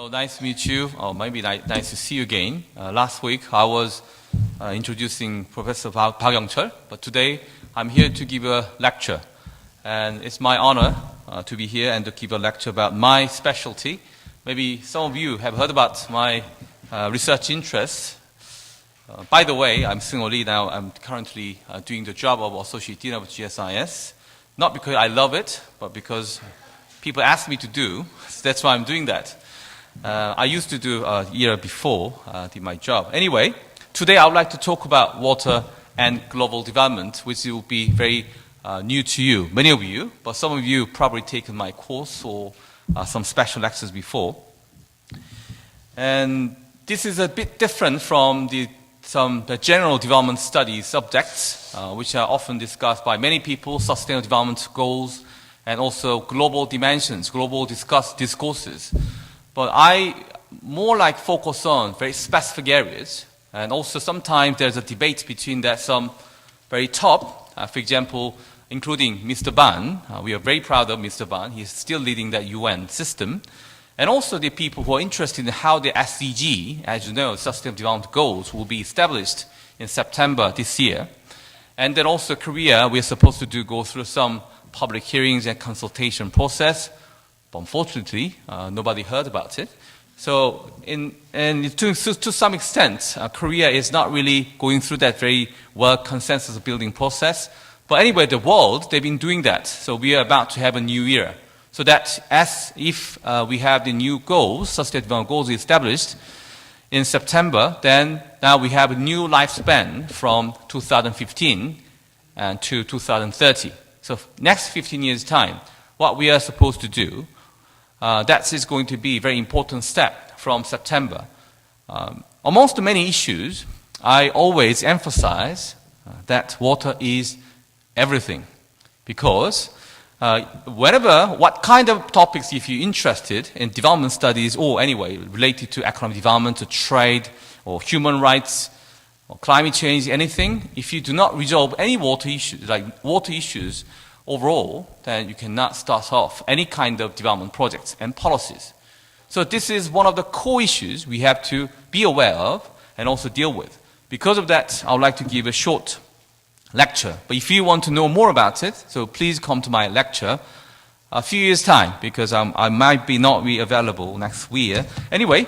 Hello, nice to meet you. Or maybe nice to see you again. Last week I was introducing Professor Park Young-chul, but today I'm here to give a lecture. And it's my honor to be here and to give a lecture about my specialty. Maybe some of you have heard about my research interests. By the way, I'm Seungho Lee now. I'm currently doing the job of Associate Dean of GSIS. Not because I love it, but because people ask me to do. So that's why I'm doing that. I used to do a year before did my job. Anyway, today I would like to talk about water and global development, which will be very new to you, many of you, but some of you probably taken my course or some special lectures before. And this is a bit different from the general development studies subjects, which are often discussed by many people, sustainable development goals, and also global dimensions, global discourses. But I more like focus on very specific areas, and also sometimes there's a debate between that some very top, for example, including Mr. Ban. We are very proud of Mr. Ban. He's still leading that UN system. And also the people who are interested in how the SDG, as you know, Sustainable Development Goals, will be established in September this year. And then also Korea, we're supposed to go through some public hearings and consultation process. But unfortunately, nobody heard about it. So to some extent, Korea is not really going through that very well consensus building process. But anyway, the world, they've been doing that. So we are about to have a new era. So that as if we have the new goals, Sustainable Development Goals established in September, then now we have a new lifespan from 2015 to 2030. So next 15 years' time, what we are supposed to do, that is going to be a very important step from September. Amongst the many issues, I always emphasize that water is everything. Because what kind of topics, if you're interested in development studies or anyway related to economic development, to trade, or human rights, or climate change, anything, if you do not resolve any water issues, like water issues overall, then you cannot start off any kind of development projects and policies. So this is one of the core issues we have to be aware of and also deal with. Because of that, I would like to give a short lecture. But if you want to know more about it, so please come to my lecture a few years' time, because I might not be available next year. Anyway,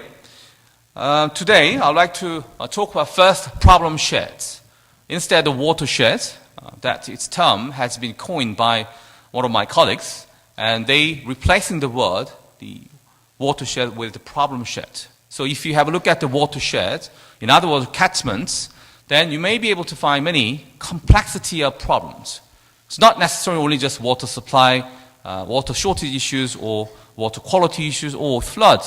today I would like to talk about first problem sheds. Instead of watersheds, that its term has been coined by one of my colleagues, and they replacing the word, the watershed, with the problem shed. So if you have a look at the watershed, in other words, catchments, then you may be able to find many complexity of problems. It's not necessarily only just water supply, water shortage issues, or water quality issues, or flood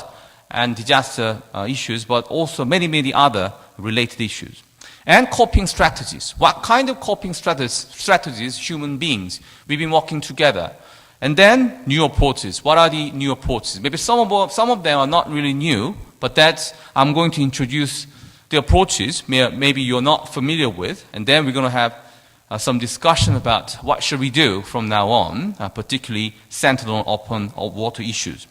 and disaster issues, but also many, many other related issues. And coping strategies. What kind of coping strategies human beings we've been working together? And then new approaches. What are the new approaches? Maybe some of them are not really new, but I'm going to introduce the approaches maybe you're not familiar with, and then we're going to have some discussion about what should we do from now on, particularly centered on open water issues.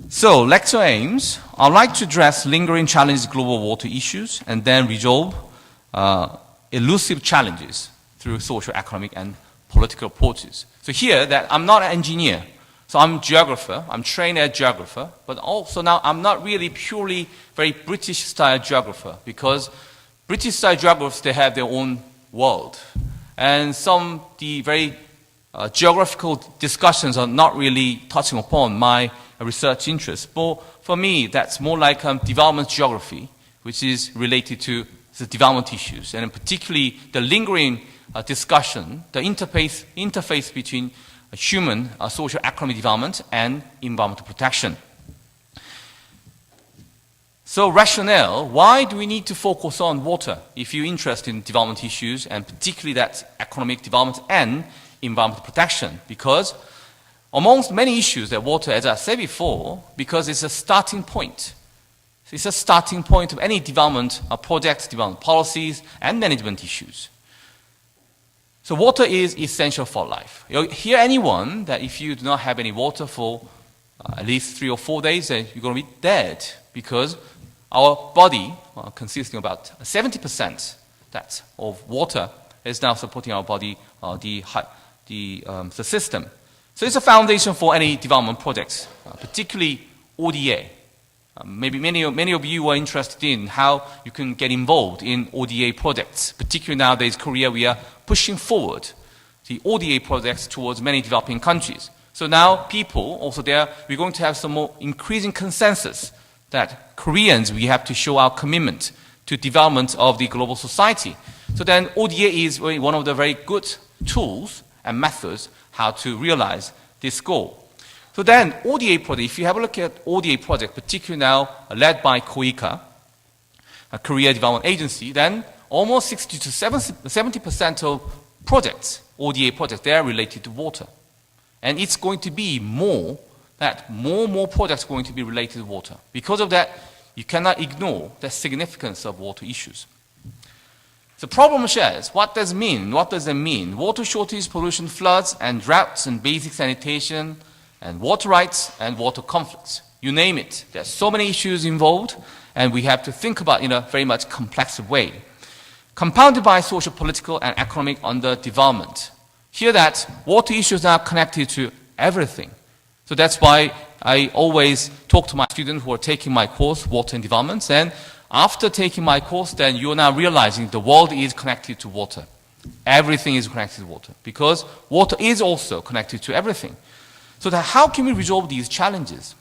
So, lecture aims. I'd like to address lingering challenges, global water issues, and then resolve elusive challenges through social, economic, and political approaches. So here, that I'm not an engineer, so I'm a geographer. I'm trained as a geographer, but also now I'm not really purely very British-style geographer, because British-style geographers, they have their own world, and the very geographical discussions are not really touching upon my research interests. But for me, that's more like development geography, which is related to the development issues, and particularly the lingering discussion, the interface between human social economic development and environmental protection. So rationale, why do we need to focus on water if you're interested in development issues, and particularly that economic development and environmental protection? Because amongst many issues that water, as I said before, because it's a starting point. It's a starting point of any development projects, development policies, and management issues. So water is essential for life. You'll hear anyone that if you do not have any water for at least 3 or 4 days, then you're going to be dead, because our body, consisting of about 70% of water, is now supporting our body, the system. So it's a foundation for any development projects, particularly ODA. Maybe many of you are interested in how you can get involved in ODA projects. Particularly nowadays, Korea, we are pushing forward the ODA projects towards many developing countries. So now people, also there, we're going to have some more increasing consensus that Koreans, we have to show our commitment to development of the global society. So then ODA is one of the very good tools and methods how to realize this goal. So then ODA project, if you have a look at ODA project, particularly now led by KOICA, a Korea Development Agency, then almost 60 to 70% of projects, ODA projects, they are related to water. And it's going to be more and more projects going to be related to water. Because of that, you cannot ignore the significance of water issues. The problem shares, what does it mean? What does it mean? Water shortage, pollution, floods, and droughts, and basic sanitation, and water rights, and water conflicts. You name it. There are so many issues involved, and we have to think about it in a very much complex way. Compounded by social, political, and economic underdevelopment. Here that water issues are connected to everything. So that's why I always talk to my students who are taking my course, Water and Development, and after taking my course, then you're now realizing the world is connected to water. Everything is connected to water, because water is also connected to everything. So that how can we resolve these challenges?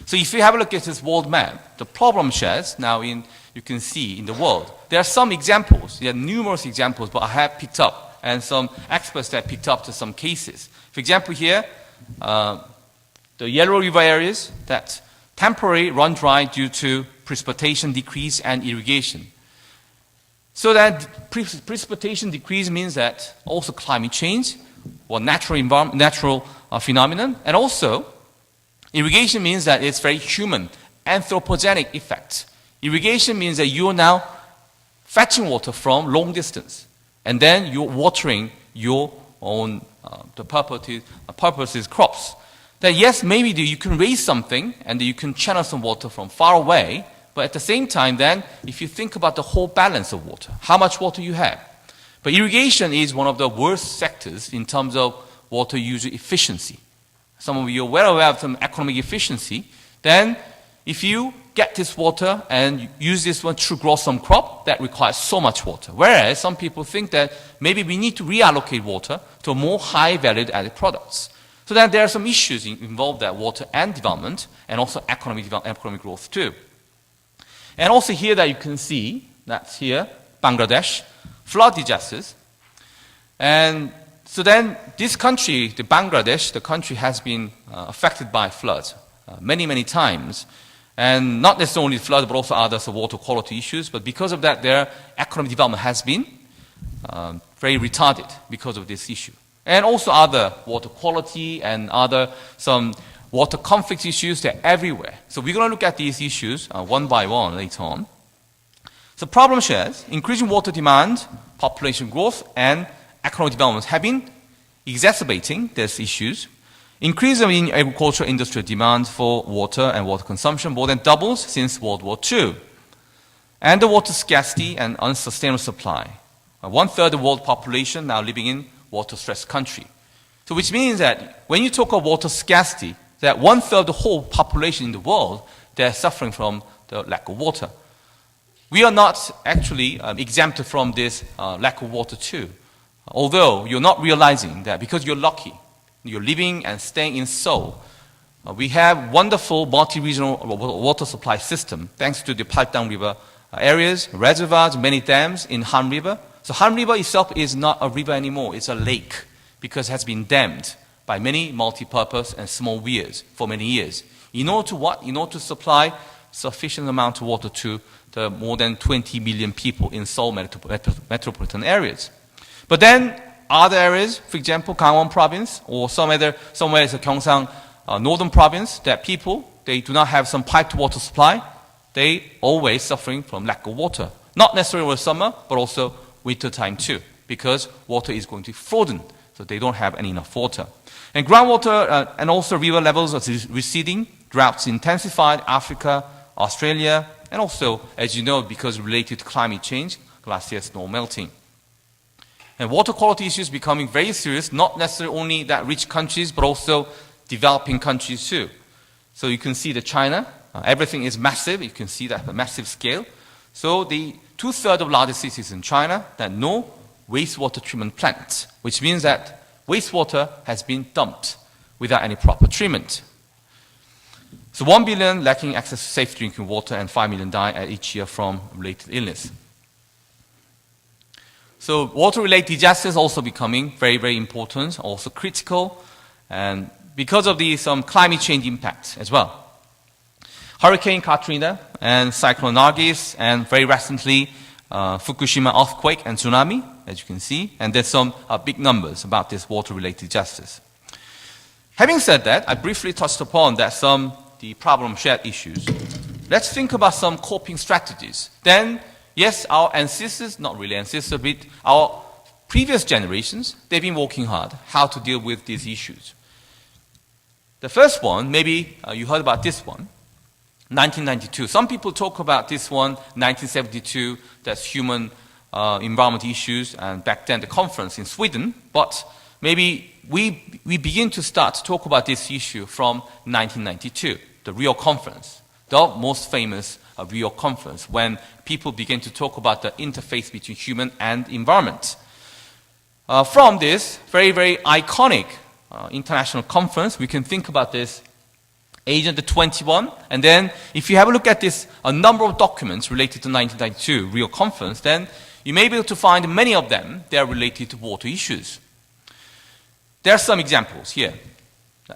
So if you have a look at this world map, the problem shares now you can see in the world. There are some examples, there are numerous examples, but I have picked up, and some experts that picked up to some cases. For example here, the yellow river areas that temporarily run dry due to precipitation decrease and irrigation. So that precipitation decrease means that also climate change, or natural phenomenon, and also irrigation means that it's very human, anthropogenic effect. Irrigation means that you are now fetching water from long distance, and then you're watering your own the purposes crops. Then yes, maybe you can raise something and you can channel some water from far away, but at the same time then, if you think about the whole balance of water, how much water you have. But irrigation is one of the worst sectors in terms of water use efficiency. Some of you are well aware of some economic efficiency. Then if you get this water and use this one to grow some crop, that requires so much water. Whereas some people think that maybe we need to reallocate water to more high valued added products. So then there are some issues involved that water and development, and also economic growth too. And also here that you can see, that's here, Bangladesh, flood disasters. And so then this country, the Bangladesh, the country has been affected by floods many times. And not necessarily flood, but also other water quality issues. But because of that, their economic development has been very retarded because of this issue. And also other water quality and some water conflict issues, they're everywhere. So we're going to look at these issues one by one later on. So problem shares, increasing water demand, population growth, and economic development have been exacerbating these issues. Increase in agricultural industrial demand for water and water consumption more than doubles since World War II. And the water scarcity and unsustainable supply. 1/3 of the world population now living in water-stressed country. So which means that when you talk of water scarcity, that 1/3 of the whole population in the world, they're suffering from the lack of water. We are not actually exempted from this lack of water too. Although you're not realizing that because you're lucky, you're living and staying in Seoul. We have wonderful multi-regional water supply system thanks to the Paltang River areas, reservoirs, many dams in Han River. So Han River itself is not a river anymore, it's a lake because it has been dammed by many multi-purpose and small weirs for many years. In order to what? In order to supply sufficient amount of water to the more than 20 million people in Seoul metropolitan areas. But then other areas, for example, Gangwon province or somewhere is the Gyeongsang northern province, that people, they do not have some piped water supply. They always suffering from lack of water. Not necessarily in summer, but also winter time too, because water is going to be frozen So they don't have any enough water. And groundwater and also river levels are receding. Droughts intensified Africa, Australia, and also, as you know, because related to climate change, glacier snow melting. And water quality issues becoming very serious, not necessarily only that rich countries, but also developing countries too. So you can see that China, everything is massive. You can see that at a massive scale. So the 2/3 of largest cities in China that no wastewater treatment plant, which means that wastewater has been dumped without any proper treatment. So 1 billion lacking access to safe drinking water and 5 million die each year from related illness. So water-related disasters also becoming very, very important, also critical, and because of some climate change impact as well. Hurricane Katrina and Cyclone Nargis, and very recently Fukushima earthquake and tsunami, as you can see, and there's some big numbers about these water-related disasters. Having said that, I briefly touched upon the problem shared issues. Let's think about some coping strategies. Then, yes, our ancestors, not really ancestors, but our previous generations, they've been working hard how to deal with these issues. The first one, maybe you heard about this one, 1992. Some people talk about this one, 1972, that's human environment issues, and back then the conference in Sweden, but maybe we begin to start to talk about this issue from 1992, the Rio Conference, the most famous Rio Conference, when people began to talk about the interface between human and environment. From this very, very iconic international conference, we can think about this Agenda 21, and then if you have a look at this, a number of documents related to 1992 Rio Conference, then you may be able to find many of them, they are related to water issues. There are some examples here.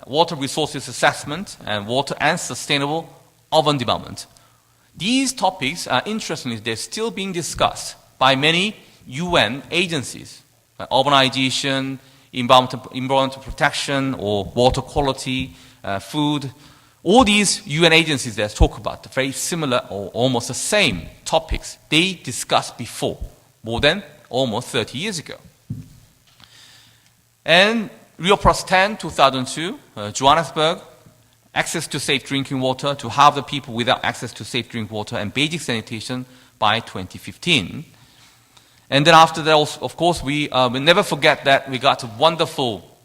Water resources assessment and water and sustainable urban development. These topics are interestingly, they're still being discussed by many UN agencies. Urbanization, environmental protection, or water quality, food. All these UN agencies that talk about the very similar or almost the same topics they discussed before, more than almost 30 years ago. And Rio Plus 10, 2002, Johannesburg, access to safe drinking water, to halve the people without access to safe drinking water and basic sanitation by 2015. And then after that, of course, we will never forget that we got wonderful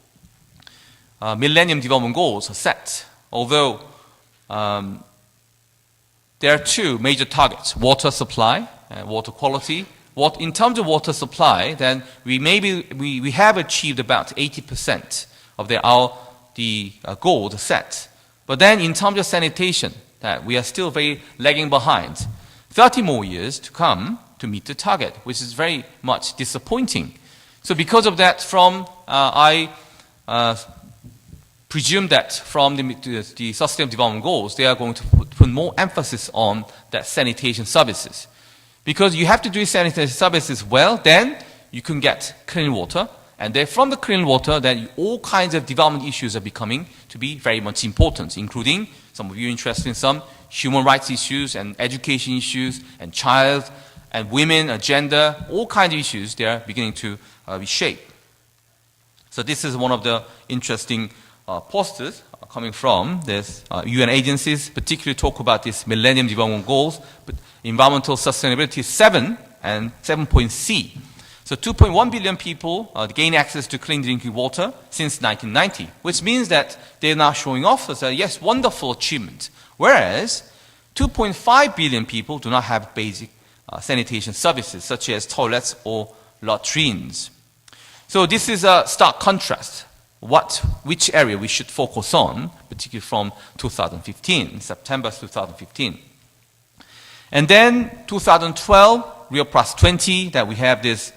Millennium Development Goals set. Although there are two major targets, water supply and water quality. In terms of water supply, then we have achieved about 80% of the goals set. But then in terms of sanitation, we are still very lagging behind. 30 more years to come to meet the target, which is very much disappointing. So because of that, I presume that from the Sustainable Development Goals, they are going to put more emphasis on that sanitation services. Because you have to do sanitation services well, then you can get clean water. And then from the clean water, then all kinds of development issues are becoming to be very much important, including some of you interested in some human rights issues and education issues and child and women, gender, all kinds of issues they are beginning to be shaped. So this is one of the interesting posters coming from this UN agencies, particularly talk about this Millennium Development Goals, but environmental sustainability 7 and 7.C. So 2.1 billion people gain access to clean drinking water since 1990, which means that they're now showing off as a, yes, wonderful achievement. Whereas 2.5 billion people do not have basic sanitation services, such as toilets or latrines. So this is a stark contrast. Which area we should focus on, particularly from 2015, September 2015. And then 2012, Rio Plus 20, that we have this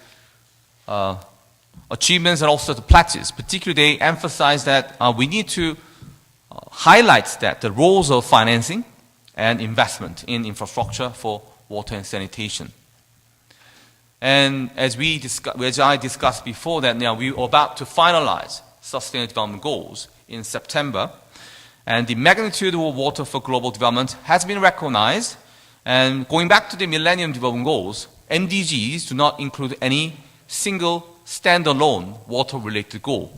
achievements and also the pledges. Particularly, they emphasize that we need to highlight that the roles of financing and investment in infrastructure for water and sanitation. And as I discussed before, that now we are about to finalize Sustainable Development Goals in September, and the magnitude of water for global development has been recognized. And going back to the Millennium Development Goals, MDGs do not include any single standalone water-related goal.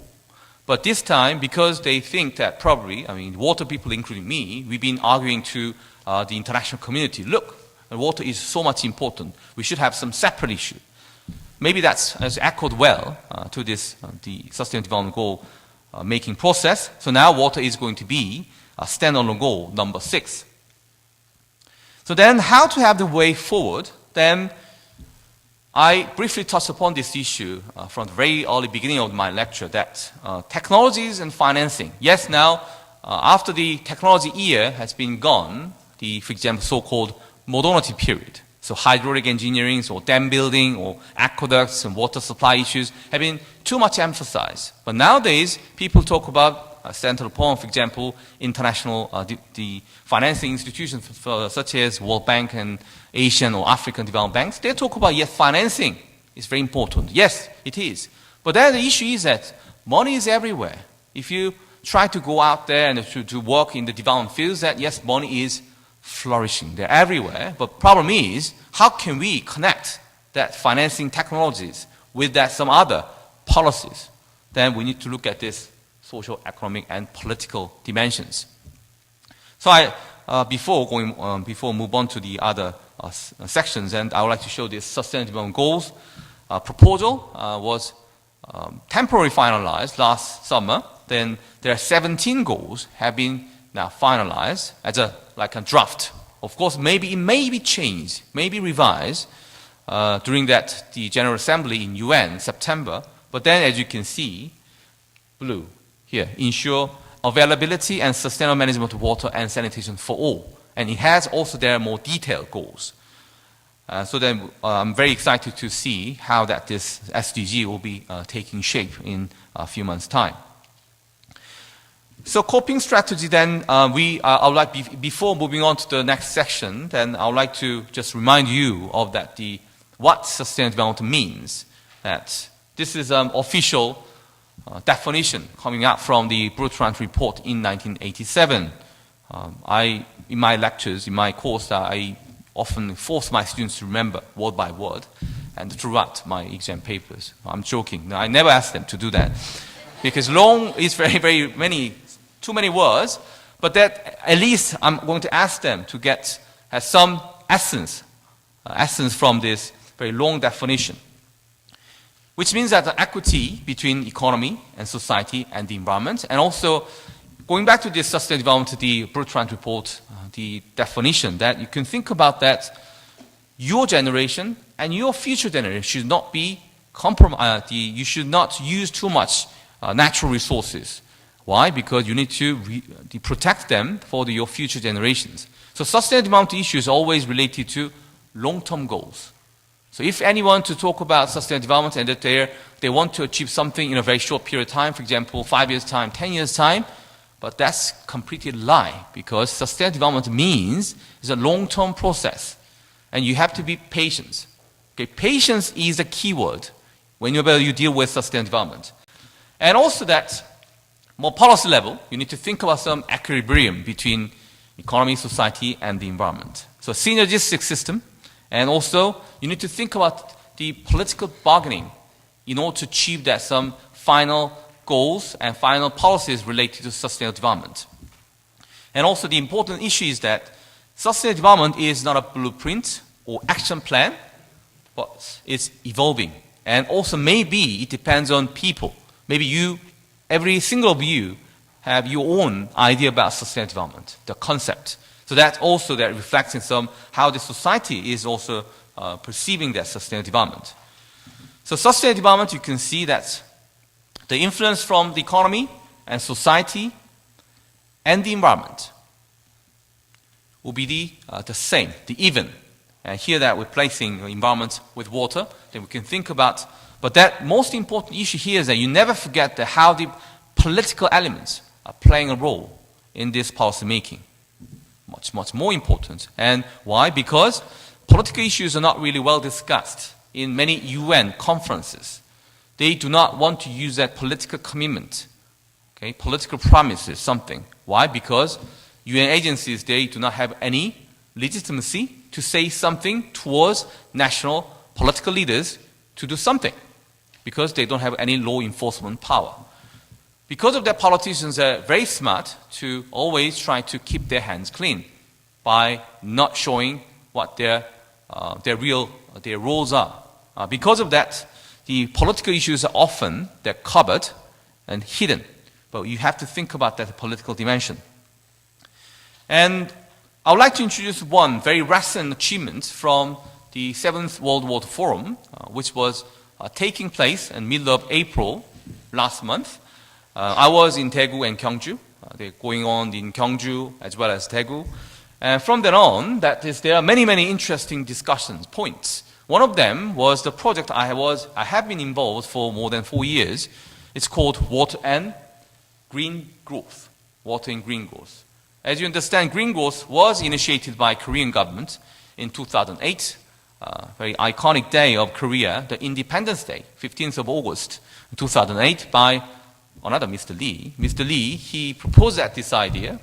But this time, because they think that probably, water people, including me, we've been arguing to the international community, look, water is so much important. We should have some separate issue. Maybe that's has echoed well to this the Sustainable Development Goal making process. So now water is going to be a standalone goal number 6. So then, how to have the way forward? Then I briefly touched upon this issue from the very early beginning of my lecture, that technologies and financing. Yes, now, after the technology era has been gone, for example, so-called modernity period, so hydraulic engineering or dam building or aqueducts and water supply issues have been too much emphasized. But nowadays, people talk about central point, for example, international the financing institutions such as World Bank and Asian or African development banks. They talk about, yes, financing is very important. Yes, it is. But then the issue is that money is everywhere. If you try to go out there and to work in the development fields, that yes, money is flourishing. They're everywhere. But problem is, how can we connect that financing technologies with that some other policies? Then we need to look at this social, economic, and political dimensions. So before move on to the other sections, and I would like to show this Sustainable Development Goals proposal was temporarily finalized last summer. Then there are 17 goals have been now finalized as a draft. Of course, maybe it may be changed, maybe revised during the General Assembly in UN September. But then, as you can see, blue here, ensure availability and sustainable management of water and sanitation for all. And it has also there more detailed goals. So then I'm very excited to see how this SDG will be taking shape in a few months' time. So coping strategy then, I would like, before moving on to the next section, then I would like to just remind you of what sustainable development means. That this is official definition coming out from the Brundtland report in 1987. In my lectures, in my course, I often force my students to remember word by word and to write my exam papers. I'm joking. No, I never ask them to do that because long is too many words. But that at least I'm going to ask them to have some essence from this very long definition. Which means that the equity between economy and society and the environment, and also going back to this sustainable development, the Brundtland report, the definition that you can think about that your generation and your future generation should not be compromised. You should not use too much natural resources. Why? Because you need to protect them for your future generations. So sustainable development issue is always related to long-term goals. So if anyone to talk about sustainable development and that they want to achieve something in a very short period of time, for example, 5 years' time, 10 years' time, but that's completely lie, because sustainable development means it's a long-term process, and you have to be patient. Okay, patience is a key word whenever you deal with sustainable development. And also that, more policy level, you need to think about some equilibrium between economy, society, and the environment. So synergistic system. And also, you need to think about the political bargaining in order to achieve some final goals and final policies related to sustainable development. And also, the important issue is that sustainable development is not a blueprint or action plan, but it's evolving. And also, maybe it depends on people. Maybe every single of you have your own idea about sustainable development, the concept. So that reflects in how the society is also perceiving that sustainable development. So sustainable development, you can see that the influence from the economy and society and the environment will be the same, the even. And here that we're placing the environment with water, then we can think about, but that most important issue here is that you never forget how the political elements are playing a role in this policy making. Much more important. And why? Because political issues are not really well discussed in many UN conferences. They do not want to use that political commitment, political promises, something. Why? Because UN agencies, they do not have any legitimacy to say something towards national political leaders to do something. because they don't have any law enforcement power. Because of that, politicians are very smart to always try to keep their hands clean by not showing what their roles are. Because of that, the political issues are often they're covered and hidden. But you have to think about that political dimension. And I would like to introduce one very recent achievement from the 7th World Water Forum, which was taking place in middle of April last month. I was in Daegu and Gyeongju. They're going on in Gyeongju as well as Daegu. And from then on, there are many, many interesting discussion points. One of them was the project I have been involved for more than 4 years. It's called Water and Green Growth. Water and Green Growth. As you understand, green growth was initiated by Korean government in 2008. Very iconic day of Korea, the Independence Day, 15th of August 2008, by another Mr. Lee. Mr. Lee, he proposed this idea,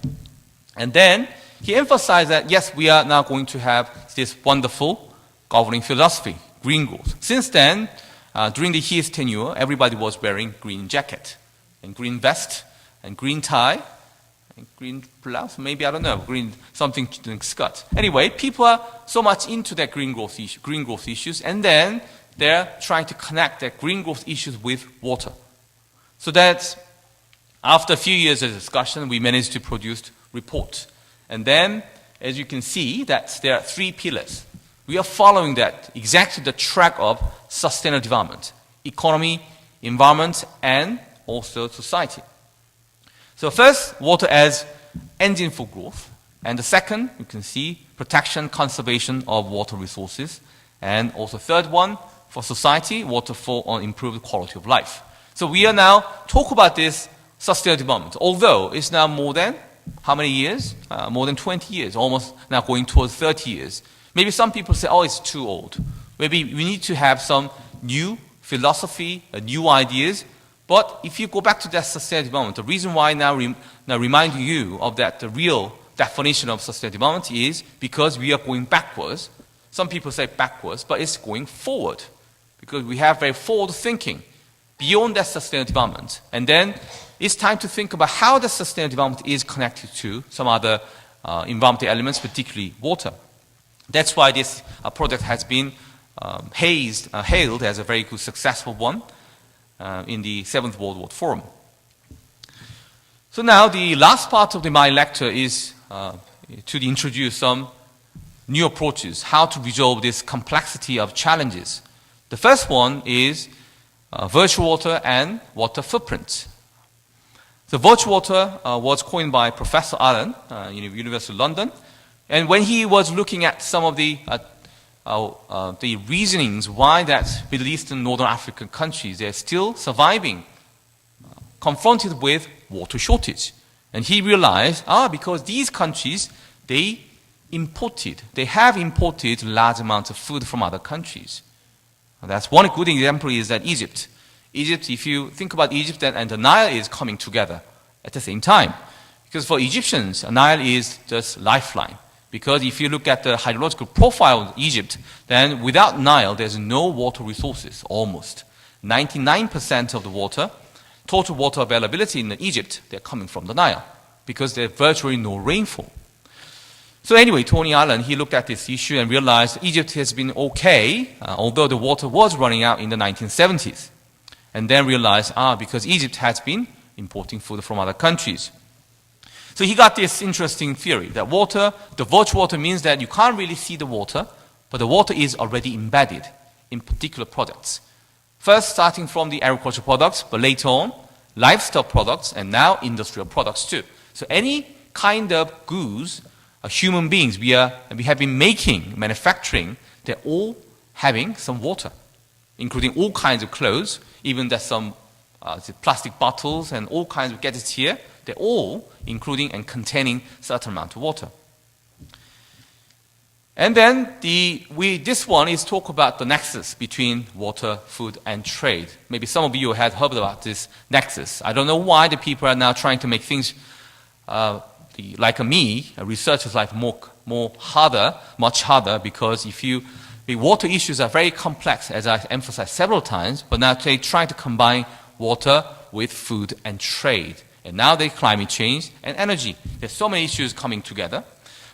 and then he emphasized that, yes, we are now going to have this wonderful governing philosophy, green growth. Since then, during his tenure, everybody was wearing green jacket, and green vest, and green tie, and green blouse, maybe, I don't know, green something skirt. Anyway, people are so much into that green growth issues, and then they're trying to connect that green growth issues with water. So that after a few years of discussion, we managed to produce report. And then, as you can see, that there are 3 pillars. We are following that, exactly the track of sustainable development, economy, environment, and also society. So first, water as engine for growth. And the second, you can see, protection, conservation of water resources. And also third one, for society, water for improved quality of life. So we are now talk about this sustainable development, although it's now more than how many years? More than 20 years, almost now going towards 30 years. Maybe some people say, oh, it's too old. Maybe we need to have some new philosophy, new ideas. But if you go back to that sustainable development, the reason why now reminding you of that, the real definition of sustainable development is because we are going backwards. Some people say backwards, but it's going forward. Because we have very forward thinking beyond that sustainable development. And then it's time to think about how the sustainable development is connected to some other environmental elements, particularly water. That's why this project has been hailed as a very good, successful one in the 7th World Water Forum. So now the last part of my lecture is to introduce some new approaches, how to resolve this complexity of challenges. The first one is virtual water and water footprint. The virtual water was coined by Professor Allen in the University of London. And when he was looking at some of the reasonings why that Middle Eastern, Northern African countries, they're still surviving, confronted with water shortage. And he realized, because these countries, they have imported large amounts of food from other countries. That's one good example is that Egypt. Egypt, if you think about Egypt and the Nile is coming together at the same time. Because for Egyptians, Nile is just lifeline. Because if you look at the hydrological profile of Egypt, then without Nile, there's no water resources, almost. 99% of the water, total water availability in Egypt, they're coming from the Nile. Because there's virtually no rainfall. So anyway, Tony Allen, he looked at this issue and realized Egypt has been okay, although the water was running out in the 1970s. And then realized, because Egypt has been importing food from other countries. So he got this interesting theory that the virtual water means that you can't really see the water, but the water is already embedded in particular products. First, starting from the agricultural products, but later on, livestock products, and now industrial products too. So any kind of goods, human beings, we have been manufacturing, they're all having some water, including all kinds of clothes, even there's some plastic bottles and all kinds of gadgets here. They're all including and containing certain amount of water. And then this one is talk about the nexus between water, food, and trade. Maybe some of you had heard about this nexus. I don't know why the people are now trying to make things like me, researchers like much harder, because if you The water issues are very complex, as I emphasized several times, but now they try to combine water with food and trade. And now there's climate change and energy. There's so many issues coming together.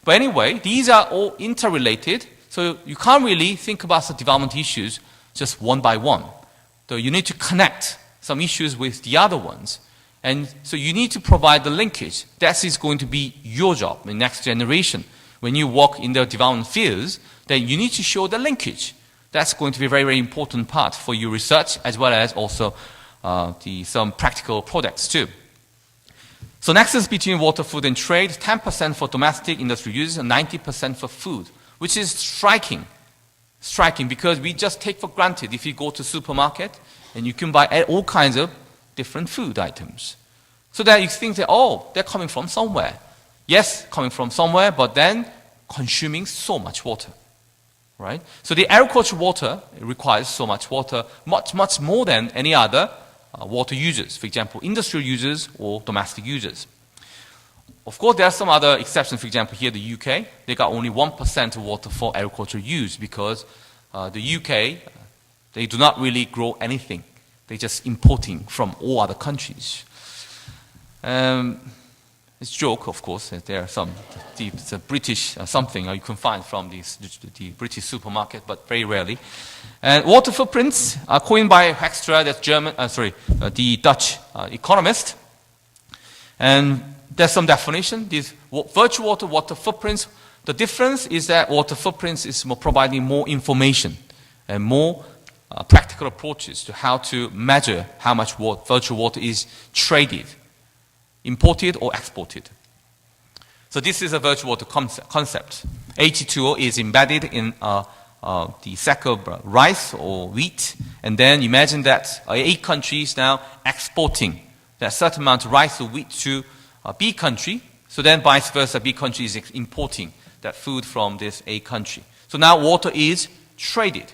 But anyway, these are all interrelated, so you can't really think about the development issues just one by one. So you need to connect some issues with the other ones. And so you need to provide the linkage. That is going to be your job in the next generation. When you work in the development fields, then you need to show the linkage. That's going to be a very, very important part for your research, as well as also some practical products too. So nexus between water, food, and trade, 10% for domestic industry uses and 90% for food, which is striking. Striking, because we just take for granted if you go to supermarket and you can buy all kinds of different food items. So that you think that, oh, they're coming from somewhere. Yes, coming from somewhere, but then consuming so much water, right? So the agricultural water requires so much water, much, much more than any other water users, for example, industrial users or domestic users. Of course, there are some other exceptions. For example, here the UK, they got only 1% of water for agricultural use because the UK, they do not really grow anything. They're just importing from all other countries. It's a joke, of course, that there are some the British something you can find from the British supermarket, but very rarely. And water footprints are coined by Hoekstra, that's the Dutch economist. And there's some definition. These virtual water footprints, the difference is that water footprints is providing more information and more practical approaches to how to measure how much virtual water is traded, imported or exported. So this is a virtual water concept. H2O is embedded in the sack of rice or wheat, and then imagine that 8 countries now exporting that certain amount of rice or wheat to B country, so then vice versa, B country is importing that food from this A country. So now water is traded.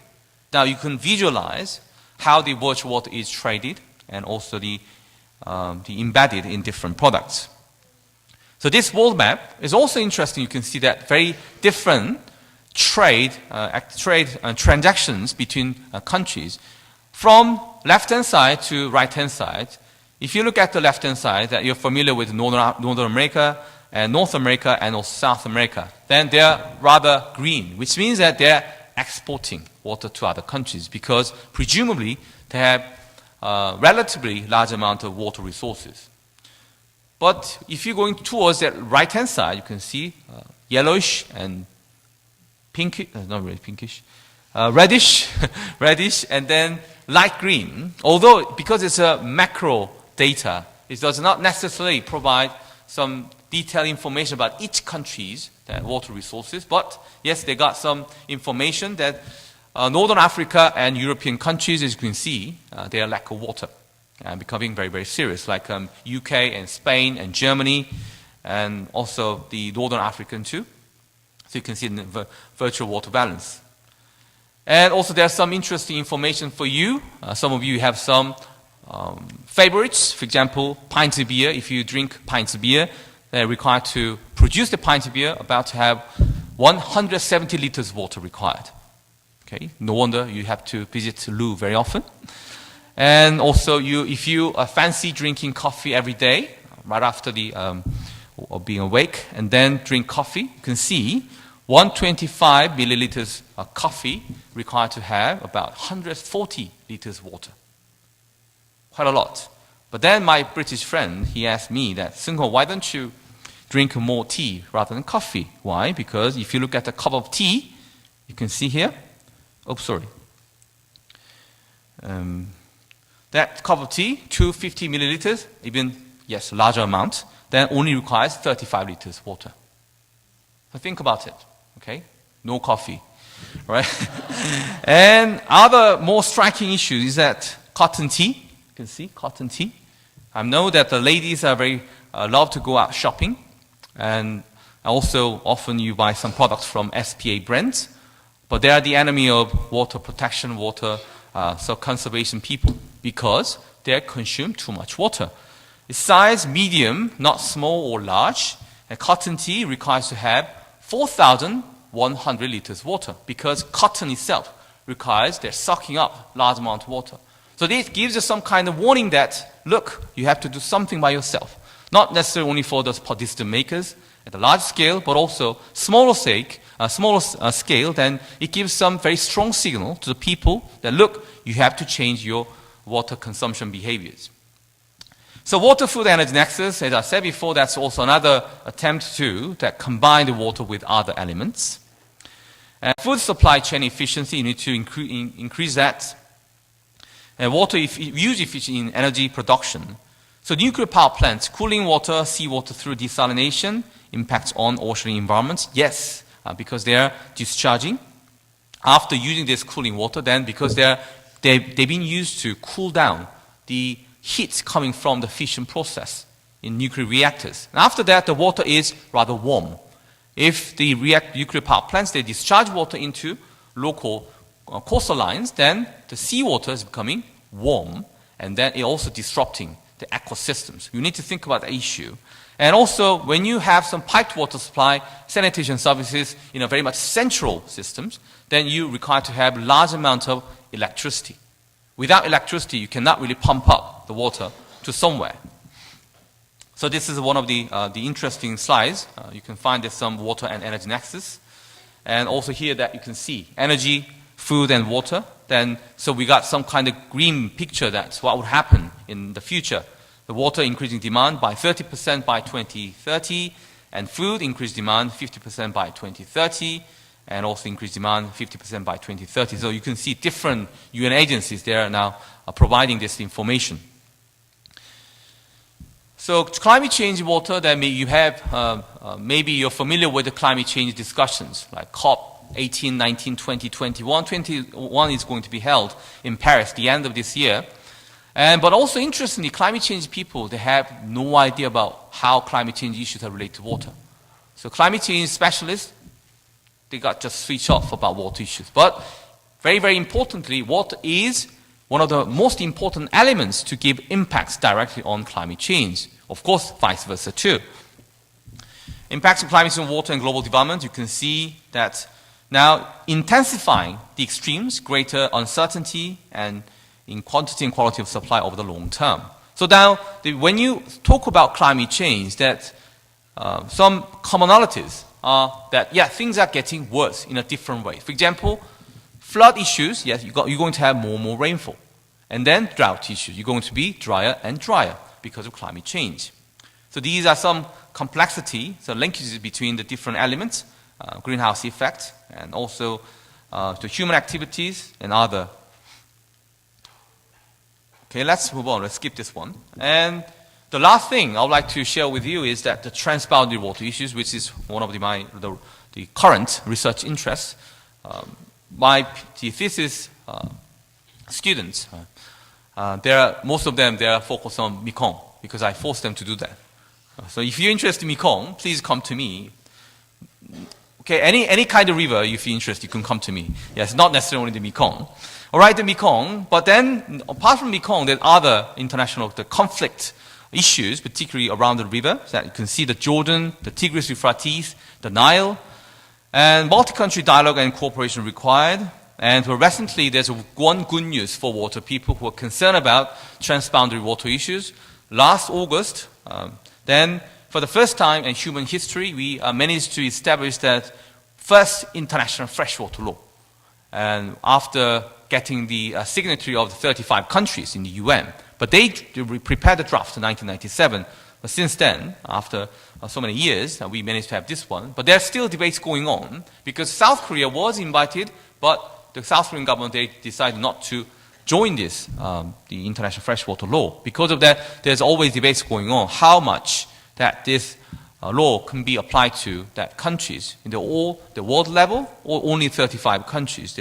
Now you can visualize how the virtual water is traded and also the embedded in different products. So this world map is also interesting. You can see that very different trade transactions between countries. From left-hand side to right-hand side, if you look at the left-hand side, that you're familiar with Northern America and North America and also South America, then they're rather green, which means that they're exporting water to other countries because presumably they have relatively large amount of water resources. But if you're going towards that right-hand side, you can see yellowish and pinkish, not really pinkish, reddish, reddish, and then light green. Although, because it's a macro data, it does not necessarily provide some detailed information about each country's water resources. But yes, they got some information that Northern Africa and European countries, as you can see, they are lack of water and becoming very, very serious, like UK and Spain and Germany, and also the Northern African too. So you can see the virtual water balance. And also there's some interesting information for you. Some of you have some favorites. For example, pints of beer. If you drink pints of beer, they're required to produce the pint of beer about to have 170 liters of water required. Okay, no wonder you have to visit loo very often. And also, if you fancy drinking coffee every day, right after of being awake, and then drink coffee, you can see 125 milliliters of coffee required to have about 140 liters of water. Quite a lot. But then my British friend, he asked me that, Seungho, why don't you drink more tea rather than coffee? Why? Because if you look at a cup of tea, you can see here, that cup of tea, 250 milliliters, even, yes, larger amount, then only requires 35 liters water. So think about it, okay? No coffee, right? And other more striking issue is that cotton tea, you can see cotton tea. I know that the ladies are very love to go out shopping, and also often you buy some products from SPA brands, but they are the enemy of water protection, so conservation people, because they consume too much water. It's size medium, not small or large, and cotton tea requires to have 4,000 100 liters water because cotton itself requires they're sucking up large amount of water. So this gives us some kind of warning that, look, you have to do something by yourself. Not necessarily only for the decision makers at a large scale, but also smaller scale, then it gives some very strong signal to the people that, look, you have to change your water consumption behaviors. So water, food, energy nexus, as I said before, that's also another attempt to combine the water with other elements. And food supply chain efficiency, you need to increase that. And water use efficiency in energy production. So nuclear power plants, cooling water, seawater through desalination, impacts on ocean environments. Yes, because they are discharging. After using this cooling water, then because they've been used to cool down the heat coming from the fission process in nuclear reactors. And after that, the water is rather warm. If the nuclear power plants, they discharge water into local coastal lines, then the seawater is becoming warm, and then it also disrupting the ecosystems. You need to think about that issue. And also, when you have some piped water supply, sanitation services in a very much central systems, then you require to have large amount of electricity. Without electricity, you cannot really pump up the water to somewhere. So this is one of the interesting slides. You can find there's some water and energy nexus. And also here that you can see energy, food, and water. Then, so we got some kind of green picture that's what would happen in the future. The water increasing demand by 30% by 2030, and food increased demand 50% by 2030, and also increased demand 50% by 2030. So you can see different UN agencies there now providing this information. So climate change water, then you have, maybe you're familiar with the climate change discussions, like COP 18, 19, 20, 21. 21 is going to be held in Paris the end of this year. But also interestingly, climate change people, they have no idea about how climate change issues are related to water. So climate change specialists, they got just switched off about water issues. But very, very importantly, water is one of the most important elements to give impacts directly on climate change. Of course, vice versa too. Impacts of climate change on water and global development, you can see that now intensifying the extremes, greater uncertainty and in quantity and quality of supply over the long term. So now, when you talk about climate change, that some commonalities are that, yeah, things are getting worse in a different way. For example, flood issues, yes, you're going to have more and more rainfall. And then drought issues, you're going to be drier and drier because of climate change. So these are some complexity, so linkages between the different elements, greenhouse effect, and also the human activities and other. Okay, let's move on. Let's skip this one. And the last thing I would like to share with you is that the transboundary water issues, which is one of the current research interests. My thesis students, most of them, they are focused on Mekong because I forced them to do that. So if you're interested in Mekong, please come to me. Okay, any kind of river, if you're interested, you can come to me. Yes, not necessarily the Mekong. All right, the Mekong, but then apart from Mekong, there are other international conflict issues, particularly around the river. So you can see the Jordan, the Tigris Euphrates, the Nile, and multi-country dialogue and cooperation required. And recently, there's one good news for water people who are concerned about transboundary water issues. Last August, then for the first time in human history, we managed to establish that first international freshwater law. And after getting the signatory of the 35 countries in the UN. But they prepared the draft in 1997. But since then, after so many years, we managed to have this one. But there are still debates going on because South Korea was invited, but the South Korean government, they decided not to join this, the international freshwater law. Because of that, there's always debates going on how much that this law can be applied to that countries in the world level or only 35 countries.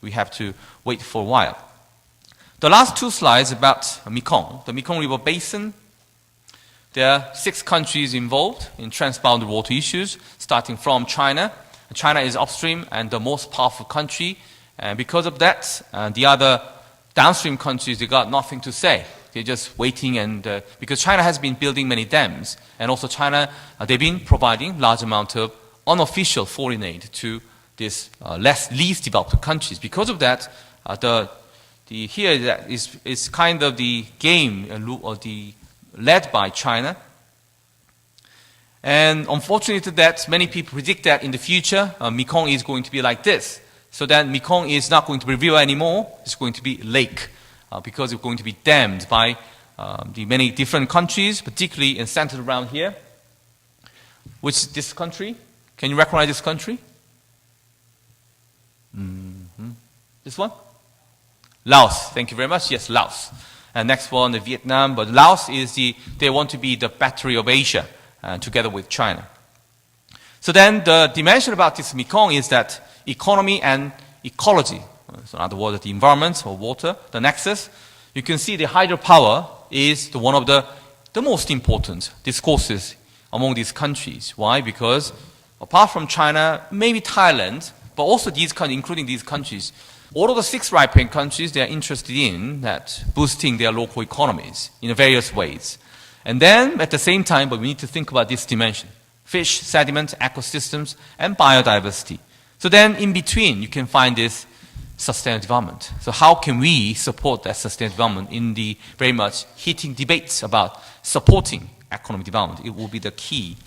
We have to wait for a while. The last two slides about Mekong, the Mekong River Basin. There are 6 countries involved in transboundary water issues, starting from China. China is upstream and the most powerful country. And because of that, the other downstream countries, they got nothing to say. They're just waiting, and because China has been building many dams, and also China, they've been providing large amount of unofficial foreign aid to these least developed countries. Because of that, here is kind of the game led by China. And unfortunately that many people predict that in the future, Mekong is going to be like this. So that Mekong is not going to be river anymore, it's going to be lake, because it's going to be dammed by the many different countries, particularly in centered around here. Which is this country? Can you recognize this country? This one? Laos. Thank you very much. Yes, Laos. And next one, Vietnam. But Laos they want to be the battery of Asia, together with China. So then the dimension about this Mekong is that economy and ecology. So in other words, the environment or water, the nexus. You can see the hydropower is one of the most important discourses among these countries. Why? Because apart from China, maybe Thailand, but also these countries, including these countries, all of the 6 ripening countries, they are interested in that boosting their local economies in various ways. And then at the same time, but we need to think about this dimension: fish, sediment, ecosystems, and biodiversity. So then in between, you can find this sustainable development. So how can we support that sustainable development in the very much heating debates about supporting economic development? It will be the key.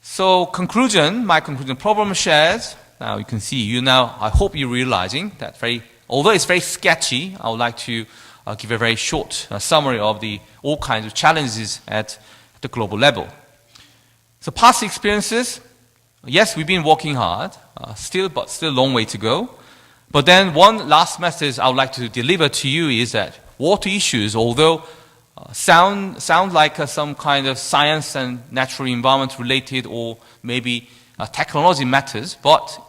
So my conclusion, problem shared. Now you can see, I hope you're realizing that although it's very sketchy, I would like to give a very short summary of all kinds of challenges at the global level. So past experiences, yes, we've been working hard, still a long way to go. But then one last message I would like to deliver to you is that water issues, although sound like some kind of science and natural environment related or maybe technology matters, but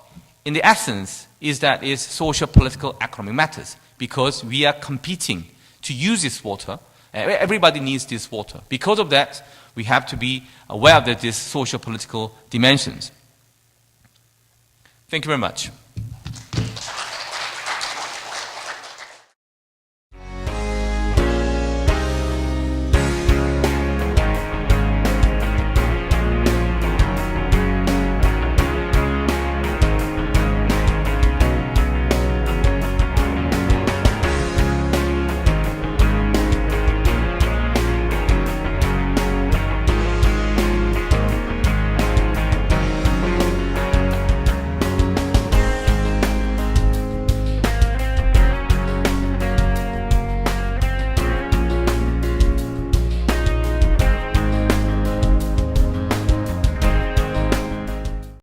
in the essence is social, political, economic matters, because we are competing to use this water. Everybody needs this water. Because of that, we have to be aware of these social, political dimensions. Thank you very much.